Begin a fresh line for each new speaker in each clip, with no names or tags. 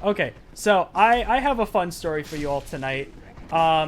Okay, so I have a fun story for you all tonight.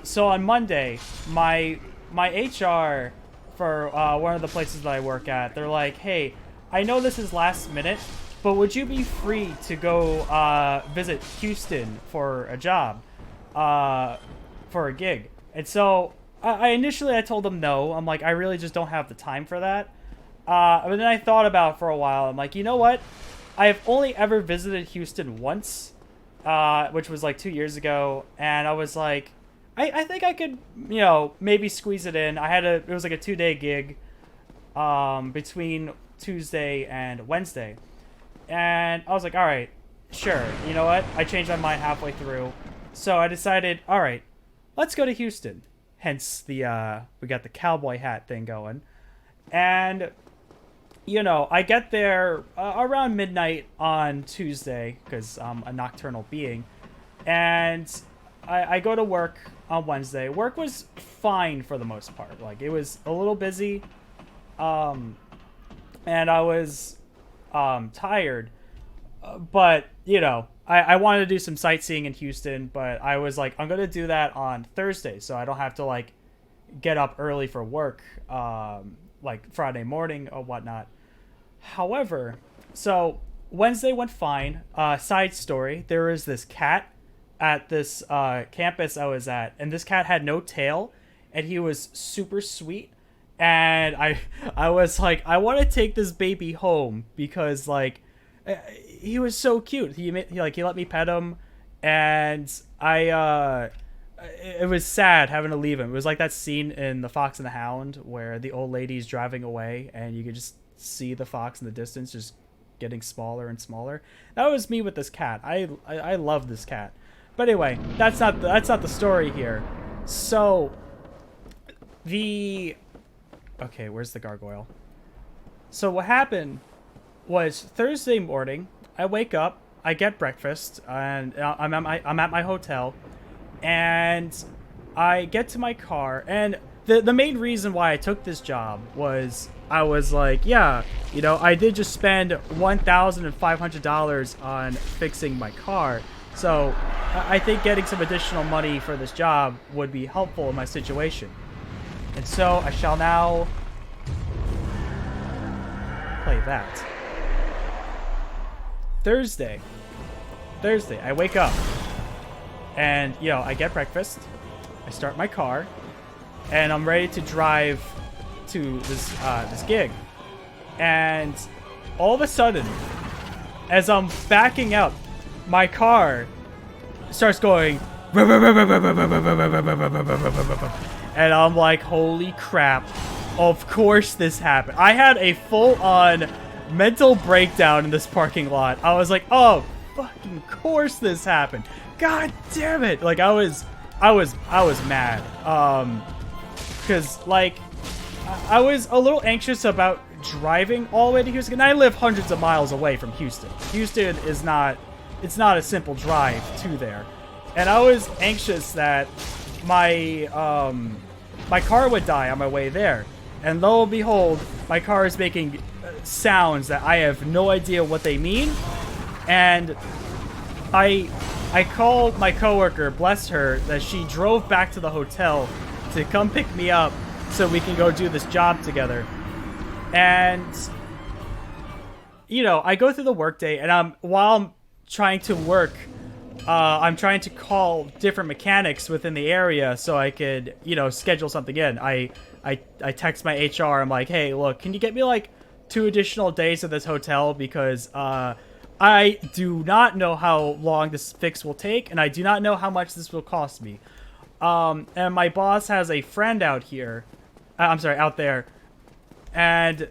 So on Monday, my HR for one of the places that I work at, they're like, "Hey, I know this is last minute, but would you be free to go visit Houston for a job, uh, for a gig?" And so I initially I told them no. I'm like, I really just don't have the time for that. But then I thought about it for a while. I'm like, you know what? I have only ever visited Houston once, which was like 2 years ago, and I was like, I think I could, maybe squeeze it in. It was like a 2 day gig, between Tuesday and Wednesday, and I was like, all right, sure. You know what? I changed my mind halfway through, so I decided, all right, let's go to Houston. Hence the we got the cowboy hat thing going, and I get there around midnight on Tuesday because I'm a nocturnal being, and I go to work on Wednesday. Work was fine for the most part. Like it was a little busy, um, and I was tired, but I wanted to do some sightseeing in Houston, but I was like, I'm gonna do that on Thursday, so I don't have to like get up early for work, like Friday morning or whatnot. However, so Wednesday went fine. Side story: there was this cat at this campus I was at, and this cat had no tail, and he was super sweet. And I was like, I want to take this baby home because like he was so cute. He let me pet him, and it was sad having to leave him. It was like that scene in The Fox and the Hound where the old lady's driving away, and you could just see the fox in the distance just getting smaller and smaller. That was me with this cat. I love this cat. But anyway, that's not the story here. So the okay, where's the gargoyle? So what happened was Thursday morning. I wake up, I get breakfast, and I'm at my hotel, and I get to my car, and the main reason why I took this job was I was like, yeah, I did just spend $1,500 on fixing my car, so I think getting some additional money for this job would be helpful in my situation. And so I shall now play that. Thursday, I wake up, and I get breakfast, I start my car, and I'm ready to drive to this gig, and all of a sudden, as I'm backing up, my car starts going, and I'm like, holy crap! Of course this happened. I had a full-on mental breakdown in this parking lot. I was like, oh, fucking course this happened. God damn it! Like I was mad. Because like I was a little anxious about driving all the way to Houston. And I live hundreds of miles away from Houston. Houston is not. It's not a simple drive to there, and I was anxious that my car would die on my way there. And lo and behold, my car is making sounds that I have no idea what they mean. And I called my coworker, bless her, that she drove back to the hotel to come pick me up so we can go do this job together. And I go through the workday, and while I'm trying to work, I'm trying to call different mechanics within the area so I could, schedule something in. I text my HR. I'm like, hey, look, can you get me like 2 additional days at this hotel because I do not know how long this fix will take, and I do not know how much this will cost me. And my boss has a friend out here. I'm sorry, out there. And,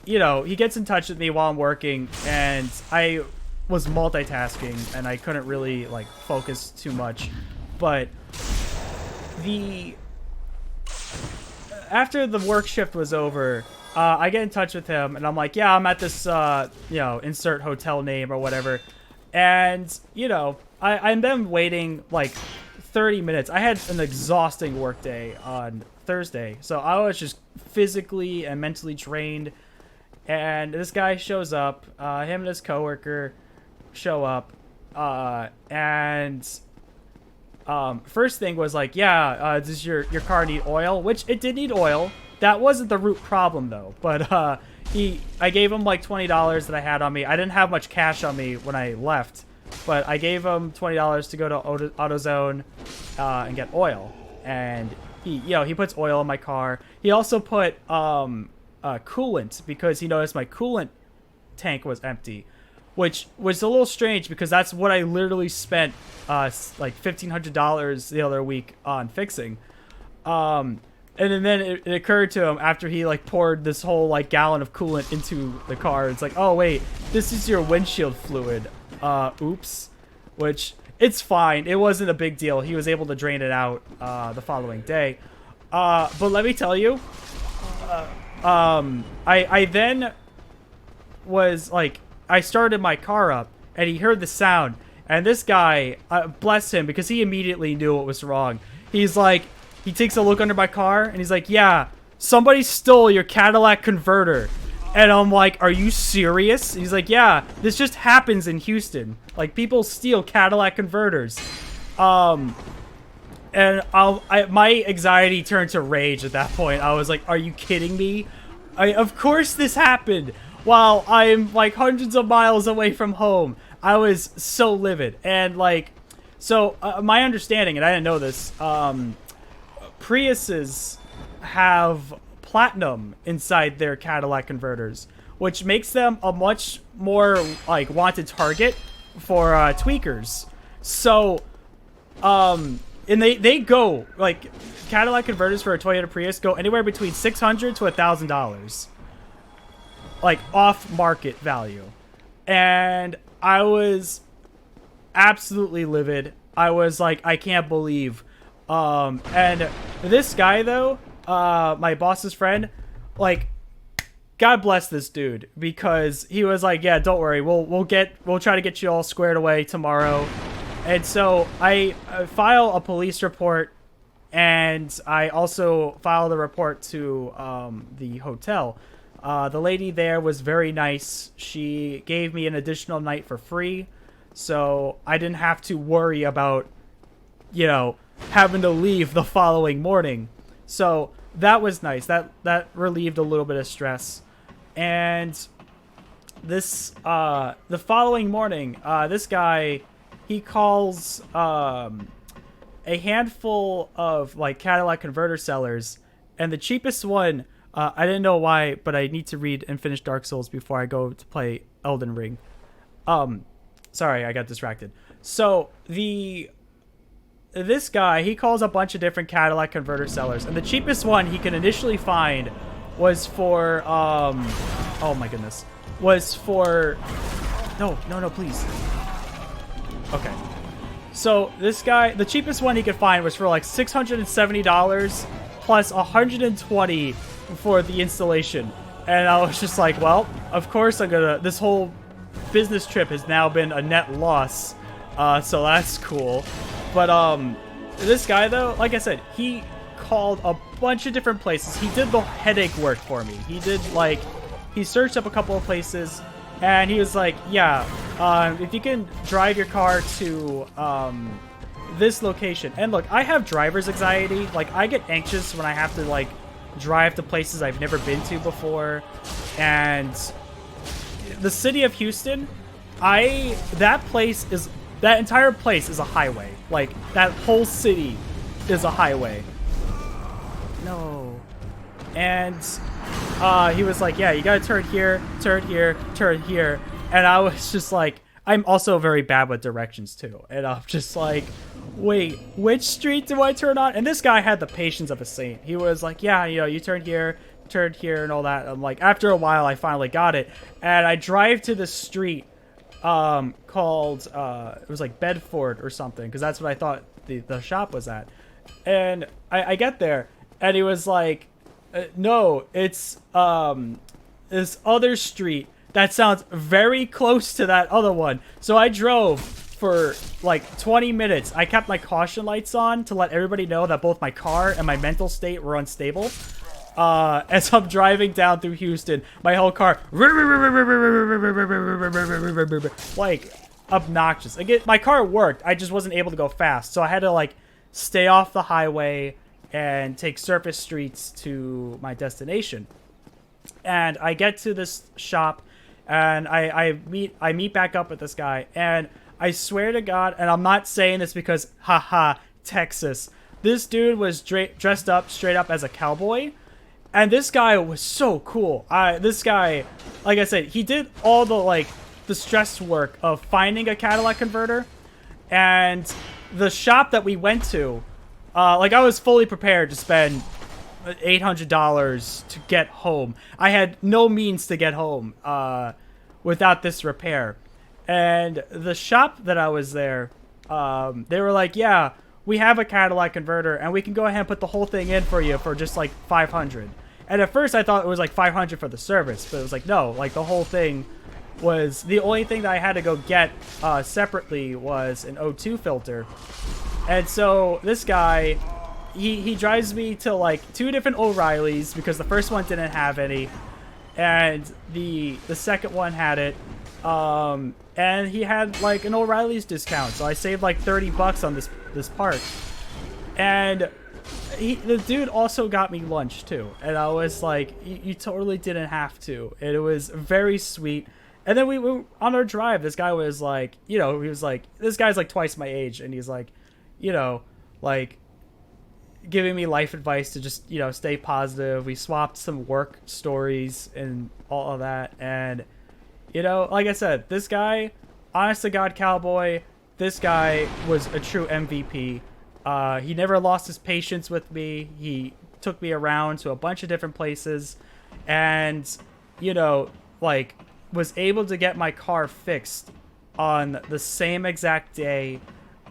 he gets in touch with me while I'm working, and I was multitasking, and I couldn't really, like, focus too much. But after the work shift was over, I get in touch with him, and I'm like, yeah, I'm at this, insert hotel name or whatever. And, I'm then waiting, like, 30 minutes. I had an exhausting work day on Thursday, so I was just physically and mentally drained. And this guy shows up, him and his coworker show up, And first thing was like, yeah, does your car need oil? Which it did need oil. That wasn't the root problem though. But I gave him like $20 that I had on me. I didn't have much cash on me when I left, but I gave him $20 to go to AutoZone and get oil. And he puts oil in my car. He also put coolant because he noticed my coolant tank was empty, which was a little strange because that's what I literally spent like $1,500 the other week on fixing. And then it occurred to him after he like poured this whole like gallon of coolant into the car. It's like, oh wait, this is your windshield fluid. Oops. Which it's fine. It wasn't a big deal. He was able to drain it out the following day. But let me tell you, I then was like, I started my car up and he heard the sound, and this guy, bless him, because he immediately knew what was wrong. He's like, he takes a look under my car and he's like, yeah, somebody stole your Cadillac converter. And I'm like, are you serious? And he's like, yeah, this just happens in Houston. Like, people steal Cadillac converters. And my anxiety turned to rage at that point. I was like, are you kidding me? Of course this happened while I'm like hundreds of miles away from home. I was so livid. And like, so my understanding, and I didn't know this, Priuses have platinum inside their Cadillac converters, which makes them a much more like wanted target for tweakers. So, and they go like Cadillac converters for a Toyota Prius go anywhere between $600 to $1,000, like off market value. And I was absolutely livid. I was like, I can't believe. And this guy though, my boss's friend, like, God bless this dude, because he was like, yeah, don't worry, we'll try to get you all squared away tomorrow. And so I file a police report, and I also filed a report to the hotel. The lady there was very nice. She gave me an additional night for free, so I didn't have to worry about, having to leave the following morning. So that was nice. That relieved a little bit of stress. And this the following morning, this guy, he calls a handful of like Cadillac converter sellers, and the cheapest one, I didn't know why, but I need to read and finish Dark Souls before I go to play Elden Ring. Sorry, I got distracted. So this guy, he calls a bunch of different Cadillac converter sellers, and the cheapest one he can initially find was for, oh my goodness, was for, no, please. Okay. So this guy, the cheapest one he could find was for like $670 plus $120 for the installation. And I was just like, well, of course this whole business trip has now been a net loss. So that's cool. But this guy though, like I said, he called a bunch of different places. He did the headache work for me. He searched up a couple of places, and he was like, yeah, if you can drive your car to this location. And look, I have driver's anxiety. Like, I get anxious when I have to like drive to places I've never been to before. And the city of Houston, that entire place is a highway. Like, that whole city is a highway. No. And he was like, yeah, you gotta turn here, turn here, turn here. And I was just like, I'm also very bad with directions too. And I'm just like, wait, which street do I turn on? And this guy had the patience of a saint. He was like, yeah, you turn here, and all that. I'm like, after a while, I finally got it. And I drive to the street called it was like Bedford or something, because that's what I thought the shop was at. And I get there, and he was like, no, it's this other street that sounds very close to that other one. So I drove for like 20 minutes. I kept my caution lights on to let everybody know that both my car and my mental state were unstable. As I'm driving down through Houston, my whole car, like, obnoxious. Like my car worked, I just wasn't able to go fast, so I had to like stay off the highway and take surface streets to my destination. And I get to this shop, and I meet back up with this guy, and I swear to God, and I'm not saying this because haha Texas, this dude was dressed up straight up as a cowboy. And this guy was so cool. This guy, like I said, he did all the stress work of finding a Cadillac converter. And the shop that we went to, I was fully prepared to spend $800 to get home. I had no means to get home without this repair. And the shop that I was there, they were like, yeah, we have a Cadillac converter, and we can go ahead and put the whole thing in for you for just like $500. And at first I thought it was like $500 for the service, but it was like, no, like the whole thing was, the only thing that I had to go get separately was an O2 filter. And so this guy, he drives me to like 2 different O'Reillys because the first one didn't have any, and the second one had it. And he had like an O'Reilly's discount, so I saved like $30 on this part. And the dude also got me lunch too, and I was like, you totally didn't have to. And it was very sweet. And then we were on our drive. This guy was like, he was like, this guy's like twice my age, and he's like, like giving me life advice to just, stay positive. We swapped some work stories and all of that. And, like I said, this guy, honest to God cowboy, this guy was a true MVP. He never lost his patience with me. He took me around to a bunch of different places and, was able to get my car fixed on the same exact day.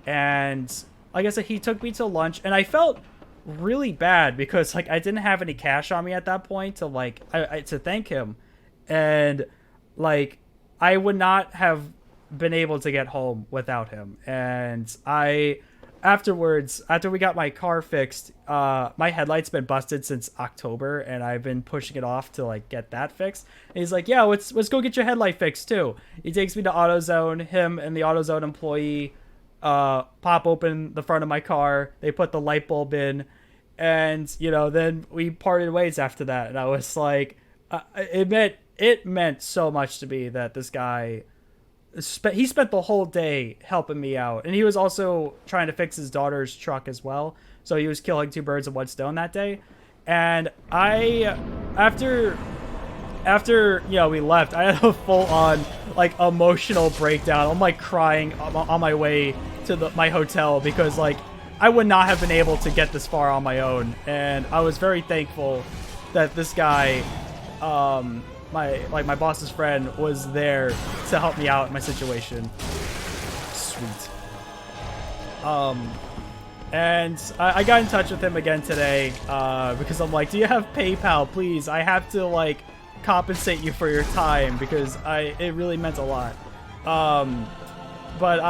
And like I said, he took me to lunch, and I felt really bad because I didn't have any cash on me at that point to to thank him. And I would not have been able to get home without him. And after we got my car fixed, my headlight's been busted since October, and I've been pushing it off to get that fixed. And he's like, yeah, let's go get your headlight fixed too. He takes me to AutoZone. Him and the AutoZone employee pop open the front of my car. They put the light bulb in, and then we parted ways after that. And I was like, it meant so much to me that this guy he spent the whole day helping me out, and he was also trying to fix his daughter's truck as well. So he was killing 2 birds with 1 stone that day. And after we left, I had a full-on emotional breakdown. I'm crying on my way to my hotel because I would not have been able to get this far on my own. And I was very thankful that this guy, my boss's friend, was there to help me out in my situation. Sweet. And I got in touch with him again today because I'm like, do you have PayPal, please? I have to compensate you for your time because it really meant a lot. But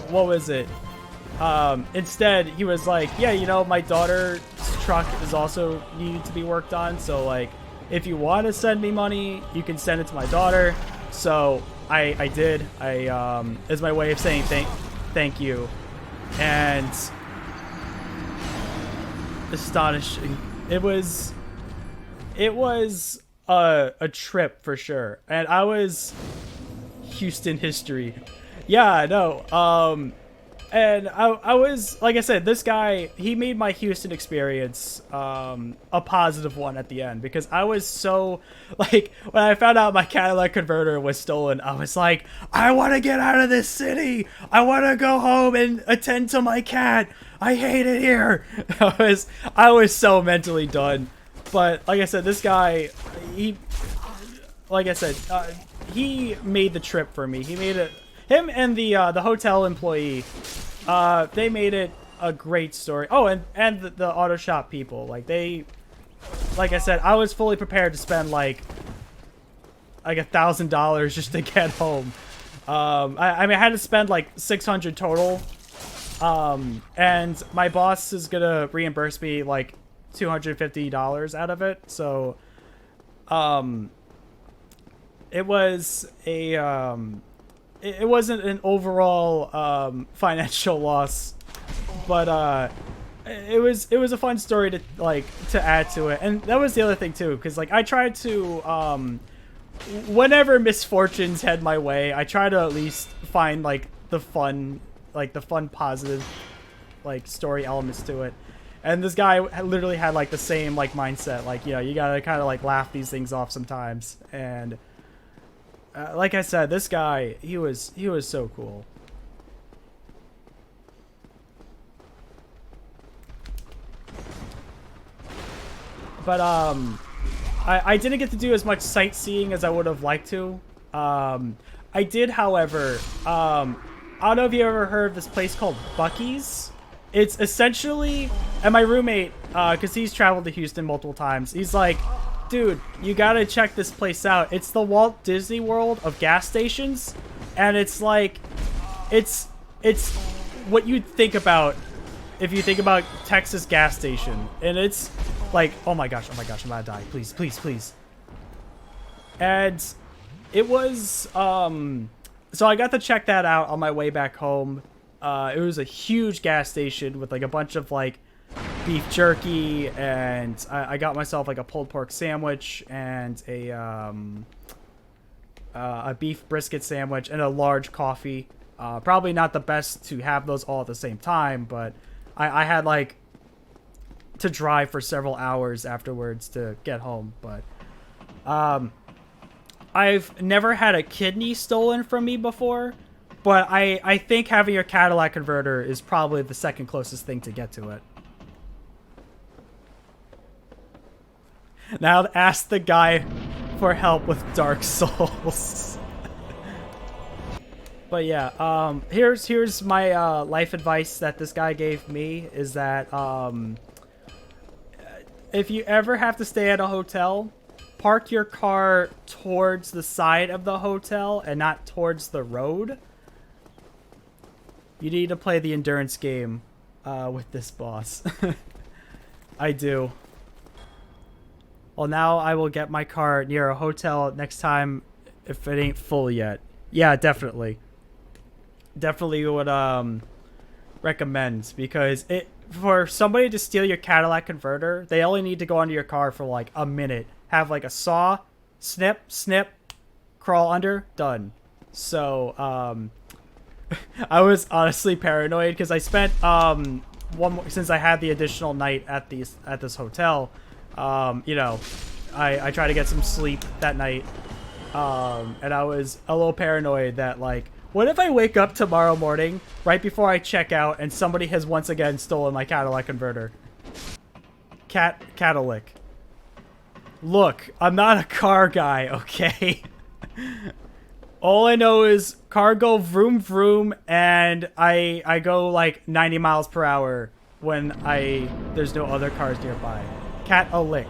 what was it? Instead, he was like, yeah, my daughter's truck is also needed to be worked on, so if you want to send me money, you can send it to my daughter. So I did. As my way of saying thank you. And astonishing. It was a trip for sure. And I was Houston history. Yeah, no. And I was, like I said, this guy, he made my Houston experience a positive one at the end, because I was so, when I found out my Cadillac converter was stolen, I was like, I want to get out of this city. I want to go home and attend to my cat. I hate it here. I was so mentally done. But like I said, this guy, he made the trip for me. He made it. Him and the hotel employee, they made it a great story. Oh, and the auto shop people, like I said, I was fully prepared to spend like $1,000 just to get home. I mean, I had to spend like $600 total. And my boss is gonna reimburse me like $250 out of it. So, it was it wasn't an overall financial loss, but it was a fun story to add to it. And that was the other thing too, because like I tried to whenever misfortunes head my way, I try to at least find like the fun positive like story elements to it. And this guy literally had like the same like mindset, like, you know, you gotta kind of like laugh these things off sometimes. And like I said, this guy, he was so cool. But I didn't get to do as much sightseeing as I would have liked to. I did, however, I don't know if you ever heard of this place called Buc-ee's. It's essentially, and my roommate, because he's traveled to Houston multiple times, he's like, dude, you gotta check this place out. It's the Walt Disney World of gas stations, and it's like, it's what you'd think about if you think about Texas gas station, and it's like, oh my gosh, I'm about to die, please, please, please. And it was, so I got to check that out on my way back home. It was a huge gas station with like a bunch of like beef jerky, and I got myself like a pulled pork sandwich and a beef brisket sandwich and a large coffee. Probably not the best to have those all at the same time, but I had like to drive for several hours afterwards to get home. But I've never had a kidney stolen from me before. But I think having your Cadillac converter is probably the second closest thing to get to it. Now ask the guy for help with Dark Souls. But yeah, here's my life advice that this guy gave me, is that if you ever have to stay at a hotel, park your car towards the side of the hotel and not towards the road. You need to play the endurance game with this boss. I do. Well, now I will get my car near a hotel next time if it ain't full yet. Yeah, definitely. Definitely would recommend, because for somebody to steal your Cadillac converter, they only need to go under your car for like a minute. Have like a saw, snip, snip, crawl under, done. So, I was honestly paranoid because I spent since I had the additional night at this hotel, you know, I tried to get some sleep that night, and I was a little paranoid that, like, what if I wake up tomorrow morning right before I check out and somebody has once again stolen my Cadillac converter? Cadillac. Look, I'm not a car guy, okay? All I know is car go vroom vroom, and I go like 90 miles per hour when there's no other cars nearby. Cat a lick.